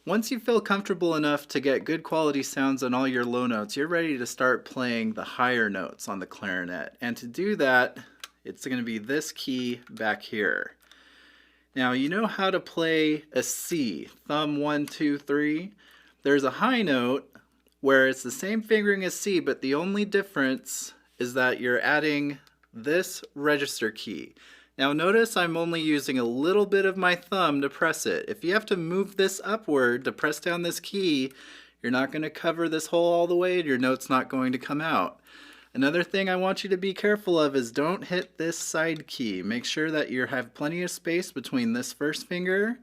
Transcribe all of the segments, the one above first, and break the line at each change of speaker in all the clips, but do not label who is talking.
Once you feel comfortable enough to get good quality sounds on all your low notes, you're ready to start playing the higher notes on the clarinet. And to do that, it's going to be this key back here. Now, you know how to play a C, thumb 1, 2, 3. There's a high note where it's the same fingering as C, but the only difference is that you're adding this register key. Now notice I'm only using a little bit of my thumb to press it. If you have to move this upward to press down this key, you're not going to cover this hole all the way and your note's not going to come out. Another thing I want you to be careful of is don't hit this side key. Make sure that you have plenty of space between this first finger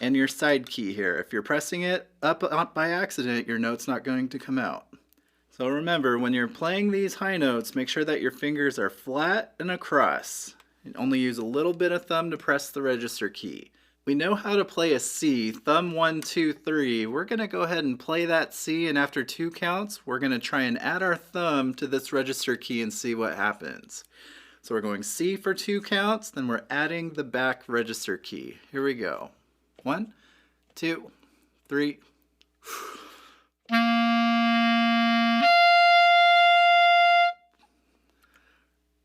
and your side key here. If you're pressing it up by accident, your note's not going to come out. So remember, when you're playing these high notes, make sure that your fingers are flat and across. And only use a little bit of thumb to press the register key. We know how to play a C, thumb 1, 2, 3. We're going to go ahead and play that C, and after 2 counts, we're going to try and add our thumb to this register key and see what happens. So we're going C for 2 counts, then we're adding the back register key. Here we go. 1, 2, 3.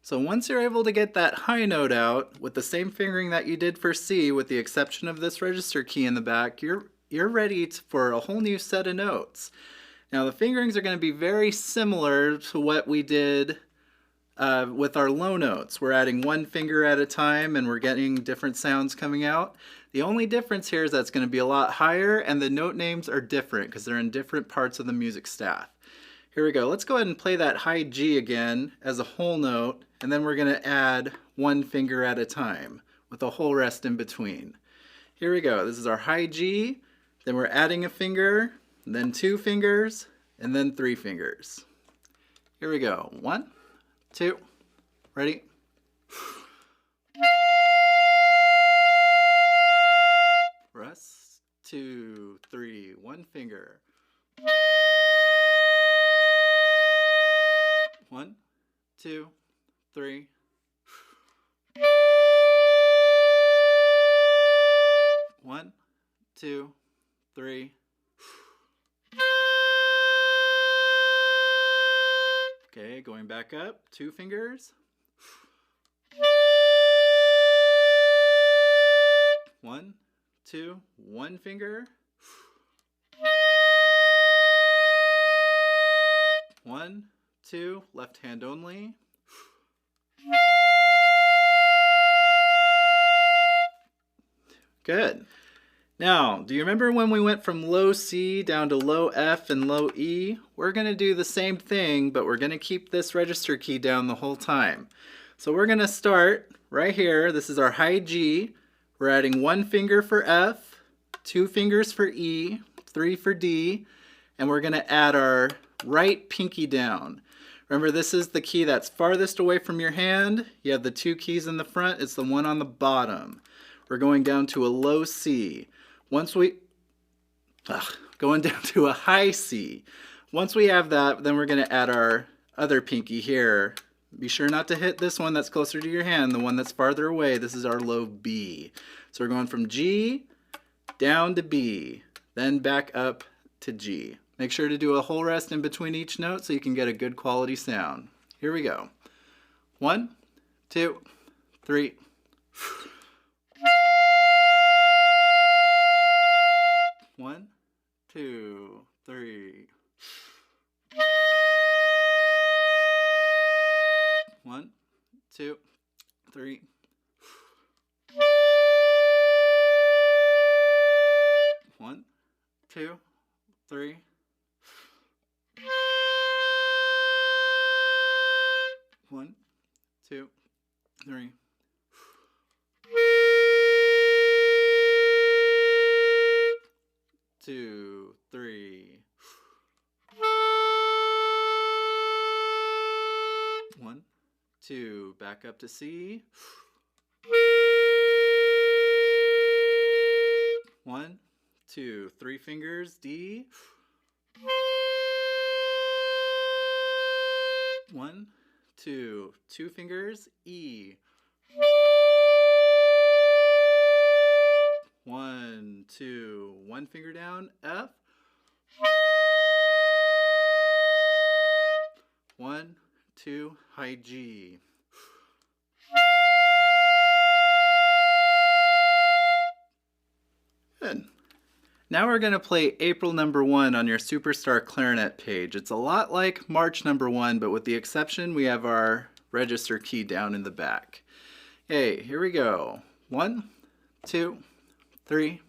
So once you're able to get that high note out with the same fingering that you did for C, with the exception of this register key in the back, you're ready for a whole new set of notes. Now the fingerings are going to be very similar to what we did with our low notes. We're adding one finger at a time and we're getting different sounds coming out. The only difference here is that it's going to be a lot higher and the note names are different because they're in different parts of the music staff. Here we go. Let's go ahead and play that high G again as a whole note, and then we're going to add one finger at a time with a whole rest in between. Here we go. This is our high G, then we're adding a finger, then 2 fingers, and then 3 fingers. Here we go. 1, 2, ready? Rest, 2, 3, 1 finger. 1, 2, 3. One, 2, 3. Okay, going back up, 2 fingers. 1, 2, 1 finger. 1, 2, left hand only. Good. Now, do you remember when we went from low C down to low F and low E? We're going to do the same thing, but we're going to keep this register key down the whole time. So we're going to start right here. This is our high G. We're adding 1 finger for F, 2 fingers for E, 3 for D, and we're going to add our right pinky down. Remember, this is the key that's farthest away from your hand. You have the 2 keys in the front. It's the one on the bottom. We're going down to a low C. Going down to a high C. Once we have that, then we're going to add our other pinky here. Be sure not to hit this one that's closer to your hand, the one that's farther away. This is our low B. So we're going from G down to B, then back up to G. Make sure to do a whole rest in between each note so you can get a good quality sound. Here we go. 1, 2, 3. 1, 2, 3. 1, 2, 3. 1, 2, 3. 1, 2, 3. 2, 3. 1, 2. Back up to C. 1, 2. 3 fingers, D. 1, 2. 2 fingers, E. 1, 2, 1 1 finger down, F. 1, 2, high G. Good. Now we're going to play April number 1 on your Superstar Clarinet page. It's a lot like March number 1, but with the exception we have our register key down in the back. Okay, here we go. 1, 2, 3.